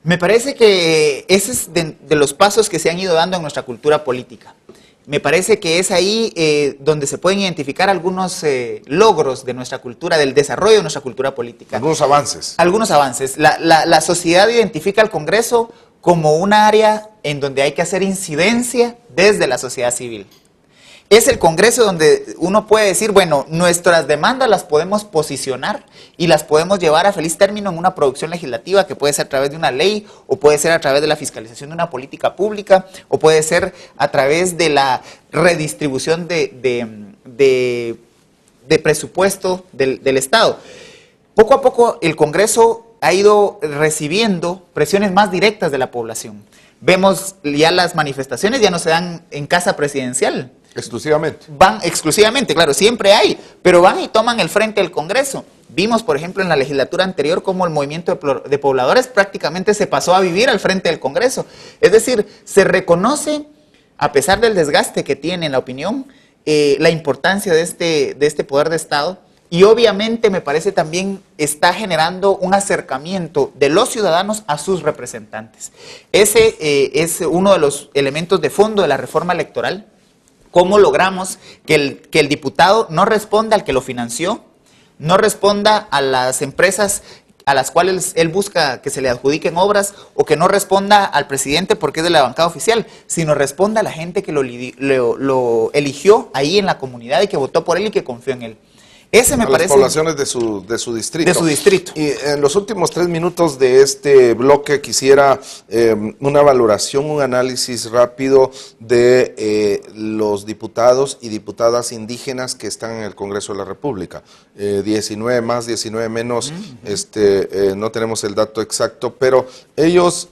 S3: Me parece que ese es de los pasos que se han ido dando en nuestra cultura política. Me parece que es ahí donde se pueden identificar algunos logros de nuestra cultura, del desarrollo de nuestra cultura política.
S2: Algunos avances.
S3: Algunos avances. La sociedad identifica al Congreso como un área en donde hay que hacer incidencia desde la sociedad civil. es el Congreso donde uno puede decir, bueno, nuestras demandas las podemos posicionar y las podemos llevar a feliz término en una producción legislativa que puede ser a través de una ley, o puede ser a través de la fiscalización de una política pública, o puede ser a través de la redistribución de presupuesto del Estado. Poco a poco el Congreso ha ido recibiendo presiones más directas de la población. Vemos ya las manifestaciones, ya no se dan en casa presidencial.
S2: Exclusivamente.
S3: Van exclusivamente, claro, siempre hay, pero van y toman el frente del Congreso. Vimos, por ejemplo, en la legislatura anterior cómo el movimiento de pobladores prácticamente se pasó a vivir al frente del Congreso. Es decir, se reconoce, a pesar del desgaste que tiene en la opinión, la importancia de este poder de Estado. Y obviamente me parece también está generando un acercamiento de los ciudadanos a sus representantes. Ese es uno de los elementos de fondo de la reforma electoral. ¿Cómo logramos que el diputado no responda al que lo financió, no responda a las empresas a las cuales él busca que se le adjudiquen obras, o que no responda al presidente porque es de la bancada oficial, sino responda a la gente que lo eligió ahí en la comunidad y que votó por él y que confió en él? Ese me parece...
S2: Las poblaciones de su distrito.
S3: De su distrito.
S2: Y en los últimos 3 minutos de este bloque quisiera una valoración, un análisis rápido de los diputados y diputadas indígenas que están en el Congreso de la República. 19 más, 19 menos, no tenemos el dato exacto, pero ellos...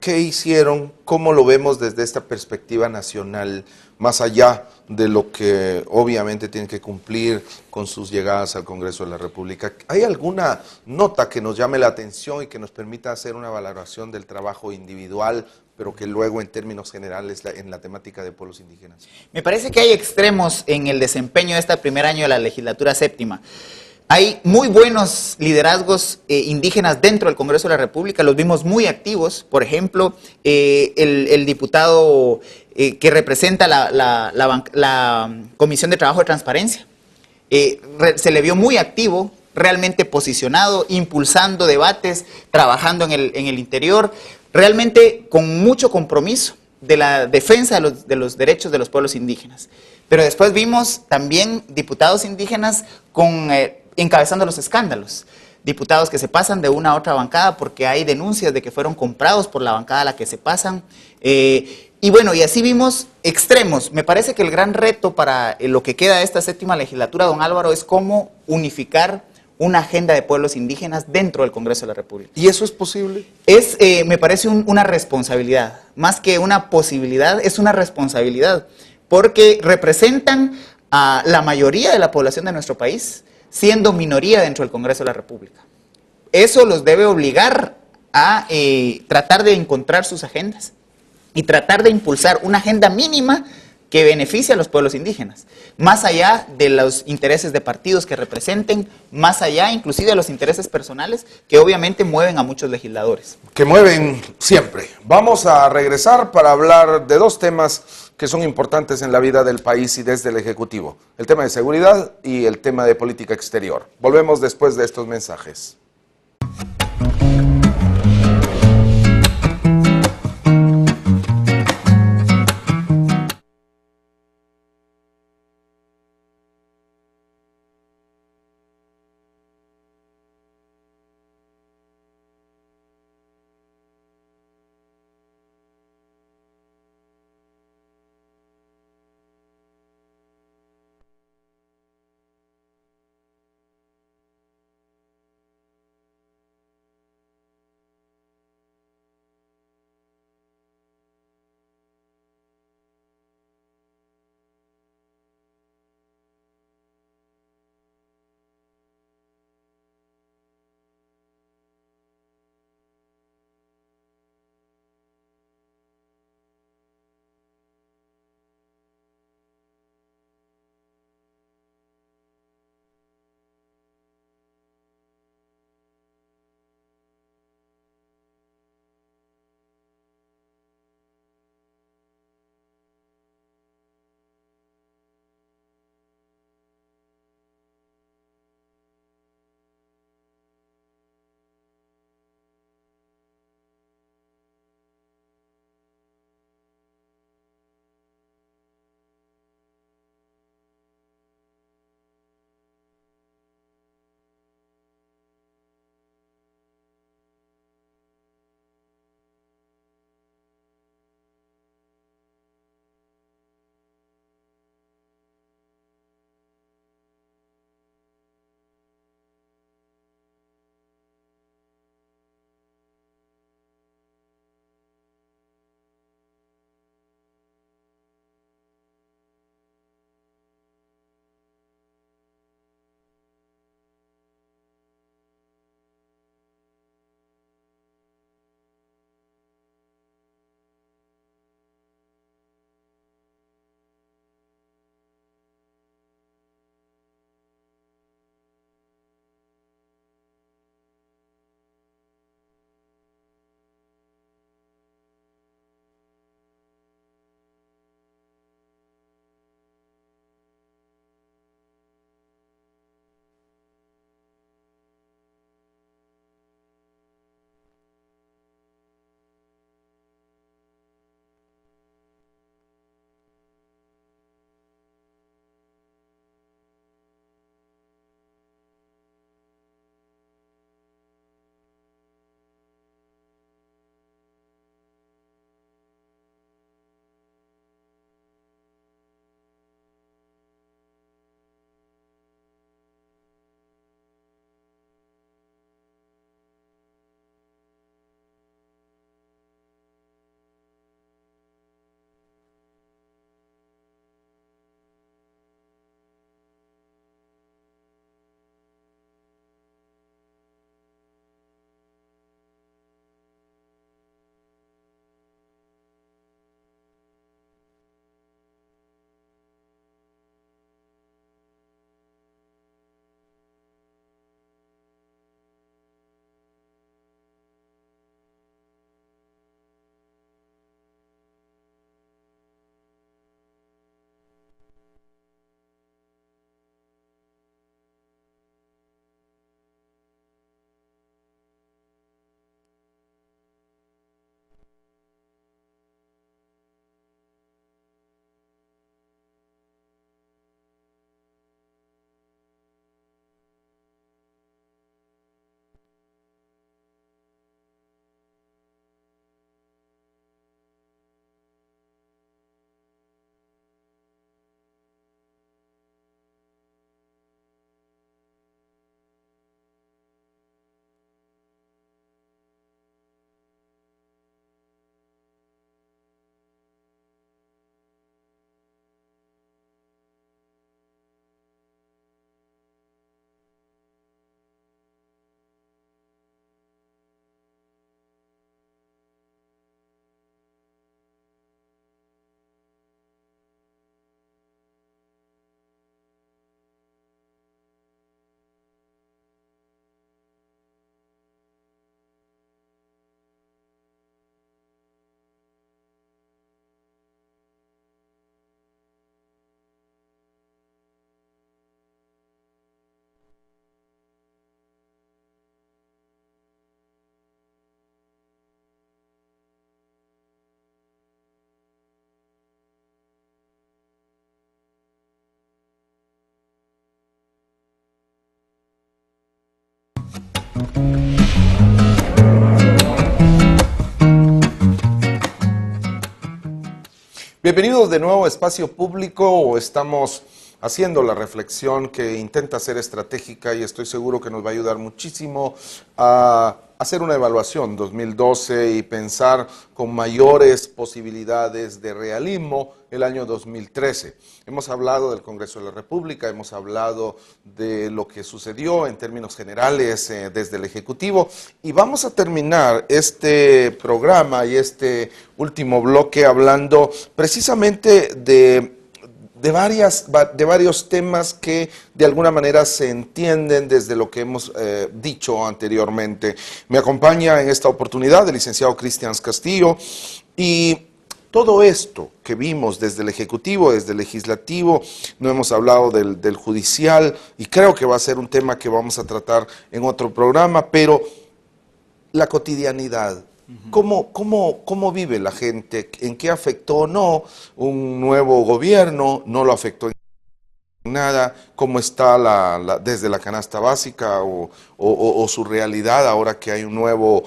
S2: ¿qué hicieron? ¿Cómo lo vemos desde esta perspectiva nacional, más allá de lo que obviamente tienen que cumplir con sus llegadas al Congreso de la República? ¿Hay alguna nota que nos llame la atención y que nos permita hacer una valoración del trabajo individual, pero que luego en términos generales en la temática de pueblos indígenas?
S3: Me parece que hay extremos en el desempeño de este primer año de la legislatura séptima. Hay muy buenos liderazgos indígenas dentro del Congreso de la República, los vimos muy activos. Por ejemplo, el diputado que representa la Comisión de Trabajo de Transparencia, se le vio muy activo, realmente posicionado, impulsando debates, trabajando en el interior, realmente con mucho compromiso de la defensa de los derechos de los pueblos indígenas. Pero después vimos también diputados indígenas encabezando los escándalos. Diputados que se pasan de una a otra bancada porque hay denuncias de que fueron comprados por la bancada a la que se pasan. Y bueno, y así vimos extremos. Me parece que el gran reto para lo que queda de esta séptima legislatura, don Álvaro, es cómo unificar una agenda de pueblos indígenas dentro del Congreso de la República.
S2: ¿Y eso es posible?
S3: Me parece una responsabilidad. Más que una posibilidad, es una responsabilidad. Porque representan a la mayoría de la población de nuestro país, siendo minoría dentro del Congreso de la República. Eso los debe obligar a tratar de encontrar sus agendas y tratar de impulsar una agenda mínima que beneficie a los pueblos indígenas, más allá de los intereses de partidos que representen, más allá inclusive de los intereses personales que obviamente mueven a muchos legisladores.
S2: Que mueven siempre. Vamos a regresar para hablar de 2 temas que son importantes en la vida del país y desde el Ejecutivo. El tema de seguridad y el tema de política exterior. Volvemos después de estos mensajes. Bienvenidos de nuevo a Espacio Público. Estamos haciendo la reflexión que intenta ser estratégica y estoy seguro que nos va a ayudar muchísimo a hacer una evaluación 2012 y pensar con mayores posibilidades de realismo el año 2013. Hemos hablado del Congreso de la República, hemos hablado de lo que sucedió en términos generales desde el Ejecutivo y vamos a terminar este programa y este último bloque hablando precisamente de varios temas que de alguna manera se entienden desde lo que hemos dicho anteriormente. Me acompaña en esta oportunidad el licenciado Cristian Castillo y todo esto que vimos desde el Ejecutivo, desde el Legislativo, no hemos hablado del Judicial y creo que va a ser un tema que vamos a tratar en otro programa, pero la cotidianidad. ¿Cómo vive la gente? ¿En qué afectó o no un nuevo gobierno? ¿No lo afectó en nada? ¿Cómo está desde la canasta básica o su realidad ahora que hay un nuevo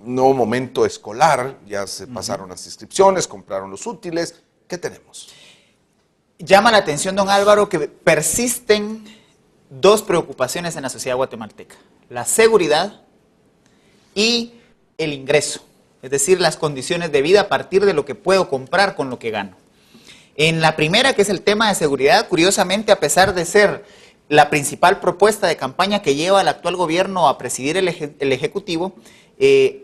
S2: momento escolar? Ya se pasaron las inscripciones, compraron los útiles. ¿Qué tenemos?
S3: Llama la atención, don Álvaro, que persisten dos preocupaciones en la sociedad guatemalteca: la seguridad y el ingreso, es decir, las condiciones de vida a partir de lo que puedo comprar con lo que gano. En la primera, que es el tema de seguridad, curiosamente, a pesar de ser la principal propuesta de campaña que lleva el actual gobierno a presidir el Ejecutivo,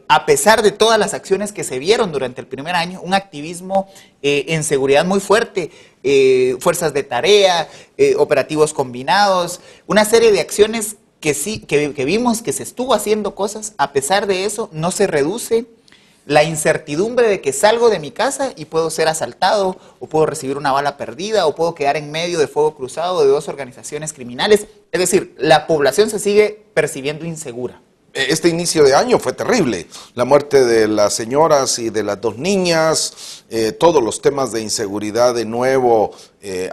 S3: a pesar de todas las acciones que se vieron durante el primer año, un activismo en seguridad muy fuerte, fuerzas de tarea, operativos combinados, una serie de acciones que vimos que se estuvo haciendo cosas. A pesar de eso, no se reduce la incertidumbre de que salgo de mi casa y puedo ser asaltado, o puedo recibir una bala perdida, o puedo quedar en medio de fuego cruzado de dos organizaciones criminales. Es decir, la población se sigue percibiendo insegura.
S2: Este inicio de año fue terrible, la muerte de las señoras y de las dos niñas, todos los temas de inseguridad de nuevo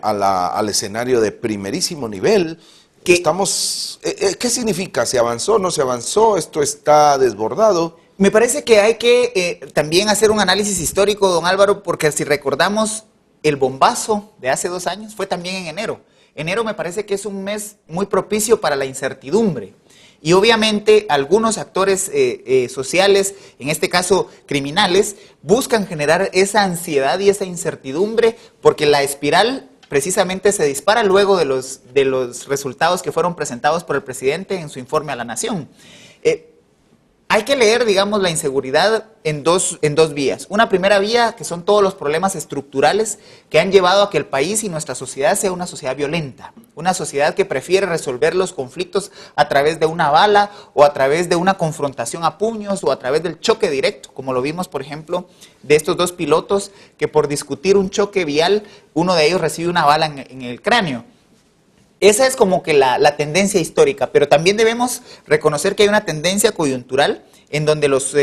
S2: al escenario de primerísimo nivel. ¿Qué significa? ¿Se avanzó? ¿No se avanzó? ¿Esto está desbordado?
S3: Me parece que hay que también hacer un análisis histórico, don Álvaro, porque si recordamos, el bombazo de hace 2 años fue también en enero. Enero me parece que es un mes muy propicio para la incertidumbre. Y obviamente algunos actores sociales, en este caso criminales, buscan generar esa ansiedad y esa incertidumbre porque la espiral precisamente se dispara luego de los resultados que fueron presentados por el presidente en su informe a la Nación. Hay que leer, digamos, la inseguridad en dos vías. Una primera vía, que son todos los problemas estructurales que han llevado a que el país y nuestra sociedad sea una sociedad violenta, una sociedad que prefiere resolver los conflictos a través de una bala o a través de una confrontación a puños o a través del choque directo, como lo vimos, por ejemplo, de estos dos pilotos que por discutir un choque vial, uno de ellos recibe una bala en el cráneo. Esa es como que la tendencia histórica, pero también debemos reconocer que hay una tendencia coyuntural en donde los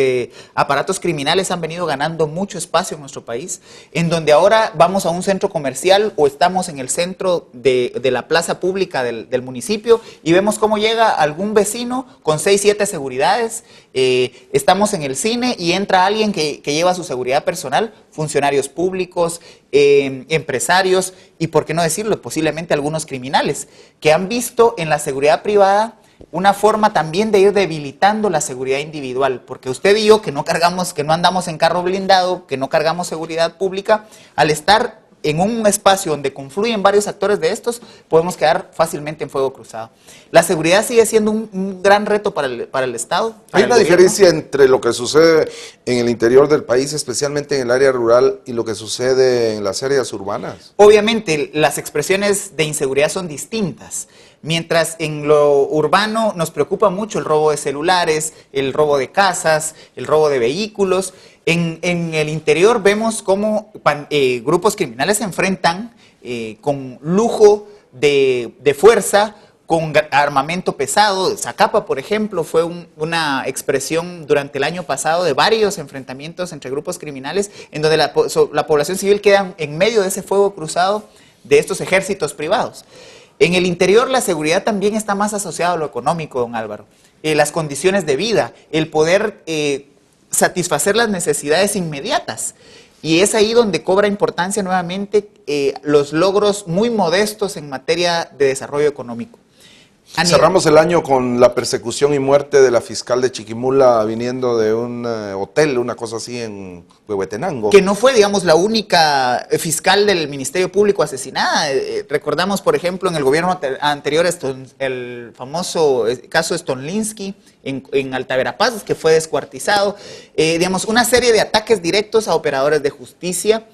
S3: aparatos criminales han venido ganando mucho espacio en nuestro país, en donde ahora vamos a un centro comercial o estamos en el centro de la plaza pública del municipio y vemos cómo llega algún vecino con 6, 7 seguridades, estamos en el cine y entra alguien que lleva su seguridad personal, funcionarios públicos, empresarios y, por qué no decirlo, posiblemente algunos criminales, que han visto en la seguridad privada una forma también de ir debilitando la seguridad individual, porque usted y yo que no andamos en carro blindado, que no cargamos seguridad pública, al estar en un espacio donde confluyen varios actores de estos, podemos quedar fácilmente en fuego cruzado. La seguridad sigue siendo un gran reto para el Estado.
S2: Hay una diferencia entre lo que sucede en el interior del país, especialmente en el área rural, y lo que sucede en las áreas urbanas.
S3: Obviamente, las expresiones de inseguridad son distintas. Mientras en lo urbano nos preocupa mucho el robo de celulares, el robo de casas, el robo de vehículos, en el interior vemos cómo grupos criminales se enfrentan con lujo de fuerza, con armamento pesado. Zacapa, por ejemplo, fue una expresión durante el año pasado de varios enfrentamientos entre grupos criminales, en donde la población civil queda en medio de ese fuego cruzado de estos ejércitos privados. En el interior la seguridad también está más asociada a lo económico, don Álvaro. Las condiciones de vida, el poder satisfacer las necesidades inmediatas. Y es ahí donde cobra importancia nuevamente los logros muy modestos en materia de desarrollo económico.
S2: Cerramos el año con la persecución y muerte de la fiscal de Chiquimula viniendo de un hotel, una cosa así en Huehuetenango.
S3: Que no fue, digamos, la única fiscal del Ministerio Público asesinada. Recordamos, por ejemplo, en el gobierno anterior el famoso caso Stonlinsky en Alta Verapaz, que fue descuartizado. Digamos, una serie de ataques directos a operadores de justicia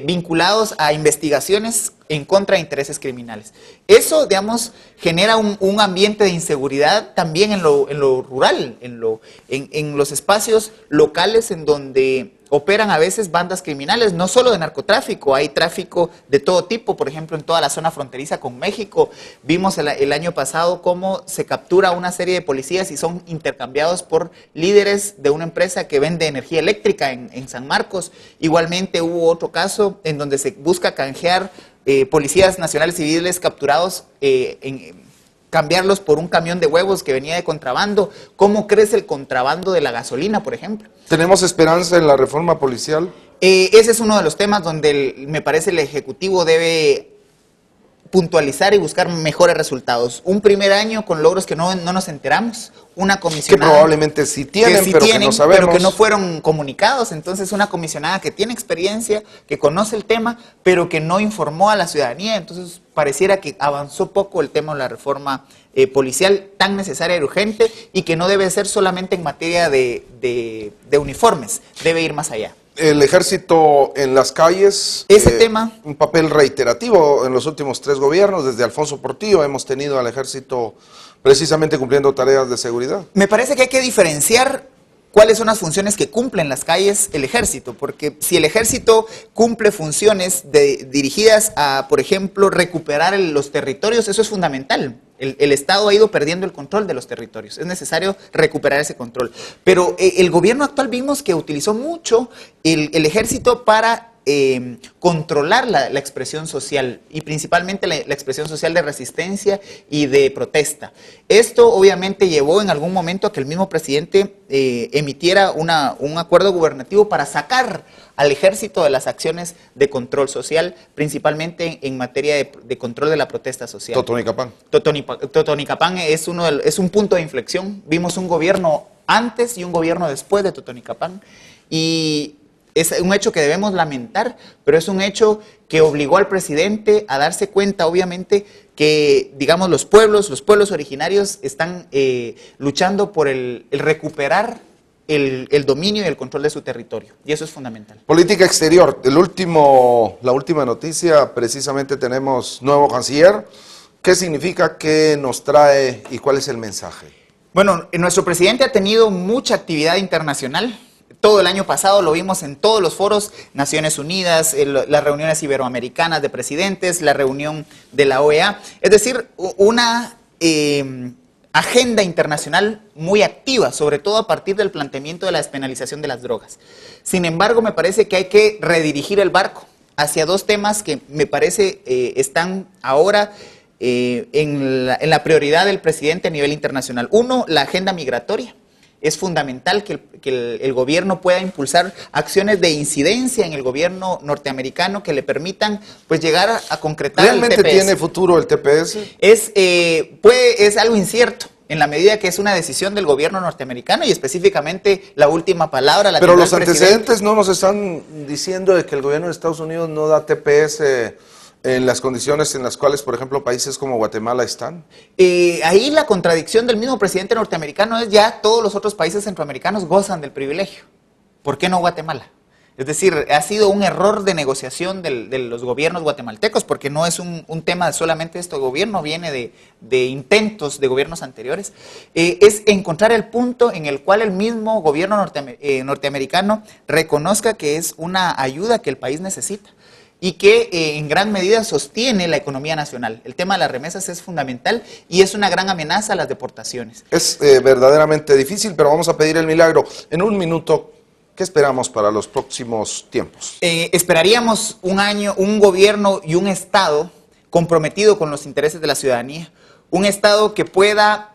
S3: vinculados a investigaciones en contra de intereses criminales. Eso, digamos, genera un ambiente de inseguridad también en lo rural, en los espacios locales en donde operan a veces bandas criminales, no solo de narcotráfico, hay tráfico de todo tipo, por ejemplo, en toda la zona fronteriza con México. Vimos el año pasado cómo se captura una serie de policías y son intercambiados por líderes de una empresa que vende energía eléctrica en San Marcos. Igualmente hubo otro caso en donde se busca canjear policías nacionales civiles capturados, cambiarlos por un camión de huevos que venía de contrabando. ¿Cómo crece el contrabando de la gasolina, por ejemplo?
S2: ¿Tenemos esperanza en la reforma policial?
S3: Ese es uno de los temas donde me parece el Ejecutivo debe puntualizar y buscar mejores resultados. Un primer año con logros que no nos enteramos, una comisionada...
S2: Que probablemente sí tienen, pero que no sabemos.
S3: Pero que no fueron comunicados. Entonces, una comisionada que tiene experiencia, que conoce el tema, pero que no informó a la ciudadanía. Entonces, pareciera que avanzó poco el tema de la reforma policial tan necesaria y urgente, y que no debe ser solamente en materia de uniformes, debe ir más allá.
S2: El ejército en las calles,
S3: ese tema,
S2: un papel reiterativo en los últimos 3 gobiernos, desde Alfonso Portillo hemos tenido al ejército precisamente cumpliendo tareas de seguridad.
S3: Me parece que hay que diferenciar cuáles son las funciones que cumple en las calles el ejército, porque si el ejército cumple funciones dirigidas a, por ejemplo, recuperar los territorios, eso es fundamental. El Estado ha ido perdiendo el control de los territorios. Es necesario recuperar ese control. Pero el gobierno actual vimos que utilizó mucho el ejército para controlar la expresión social, y principalmente la expresión social de resistencia y de protesta. Esto obviamente llevó en algún momento a que el mismo presidente emitiera un acuerdo gubernativo para sacar al ejército de las acciones de control social, principalmente en materia de control de la protesta social.
S2: Totonicapán.
S3: Totonicapán es un punto de inflexión. Vimos un gobierno antes y un gobierno después de Totonicapán, y es un hecho que debemos lamentar, pero es un hecho que obligó al presidente a darse cuenta, obviamente, que, digamos, los pueblos originarios están luchando por el recuperar el dominio y el control de su territorio, y eso es fundamental.
S2: Política exterior, la última noticia, precisamente tenemos nuevo canciller. ¿Qué significa, qué nos trae y cuál es el mensaje?
S3: Bueno, nuestro presidente ha tenido mucha actividad internacional. Todo el año pasado lo vimos en todos los foros, Naciones Unidas, las reuniones iberoamericanas de presidentes, la reunión de la OEA, es decir, una agenda internacional muy activa, sobre todo a partir del planteamiento de la despenalización de las drogas. Sin embargo, me parece que hay que redirigir el barco hacia 2 temas que me parece están ahora en la prioridad del presidente a nivel internacional. Uno, la agenda migratoria. Es fundamental que el gobierno pueda impulsar acciones de incidencia en el gobierno norteamericano que le permitan, pues, llegar a concretar el TPS.
S2: ¿Realmente tiene futuro el TPS?
S3: Es algo incierto, en la medida que es una decisión del gobierno norteamericano, y específicamente la última palabra la
S2: Pero
S3: tendrá
S2: los
S3: el presidente.
S2: antecedentes no nos están diciendo de que el gobierno de Estados Unidos no da TPS en las condiciones en las cuales, por ejemplo, países como Guatemala están.
S3: Ahí la contradicción del mismo presidente norteamericano es: ya todos los otros países centroamericanos gozan del privilegio. ¿Por qué no Guatemala? Es decir, ha sido un error de negociación de los gobiernos guatemaltecos, porque no es un tema solamente de este gobierno, viene de intentos de gobiernos anteriores. Es encontrar el punto en el cual el mismo gobierno norteamericano reconozca que es una ayuda que el país necesita, y que en gran medida sostiene la economía nacional. El tema de las remesas es fundamental y es una gran amenaza a las deportaciones.
S2: Es verdaderamente difícil, pero vamos a pedir el milagro. En un minuto, ¿qué esperamos para los próximos tiempos?
S3: Esperaríamos un gobierno y un Estado comprometido con los intereses de la ciudadanía, un Estado que pueda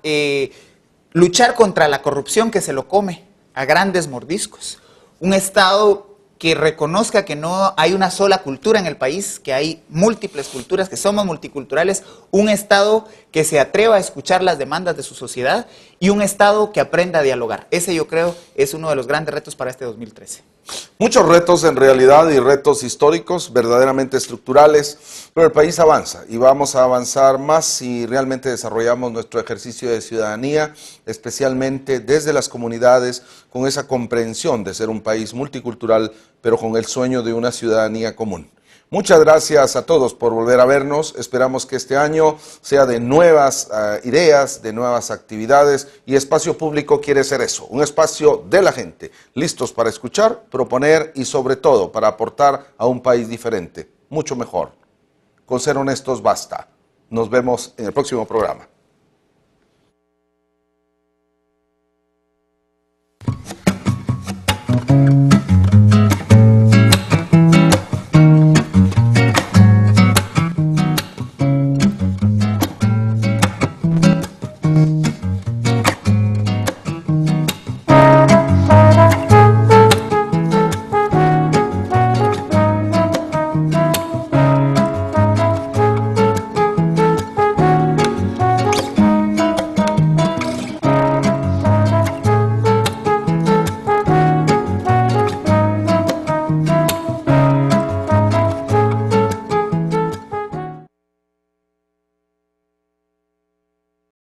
S3: luchar contra la corrupción que se lo come a grandes mordiscos, un Estado que reconozca que no hay una sola cultura en el país, que hay múltiples culturas, que somos multiculturales, un Estado que se atreva a escuchar las demandas de su sociedad y un Estado que aprenda a dialogar. Ese, yo creo, es uno de los grandes retos para este 2013.
S2: Muchos retos en realidad y retos históricos, verdaderamente estructurales, pero el país avanza y vamos a avanzar más si realmente desarrollamos nuestro ejercicio de ciudadanía, especialmente desde las comunidades, con esa comprensión de ser un país multicultural, pero con el sueño de una ciudadanía común. Muchas gracias a todos por volver a vernos. Esperamos que este año sea de nuevas ideas, de nuevas actividades, y Espacio Público quiere ser eso, un espacio de la gente, listos para escuchar, proponer y sobre todo para aportar a un país diferente, mucho mejor. Con ser honestos basta. Nos vemos en el próximo programa.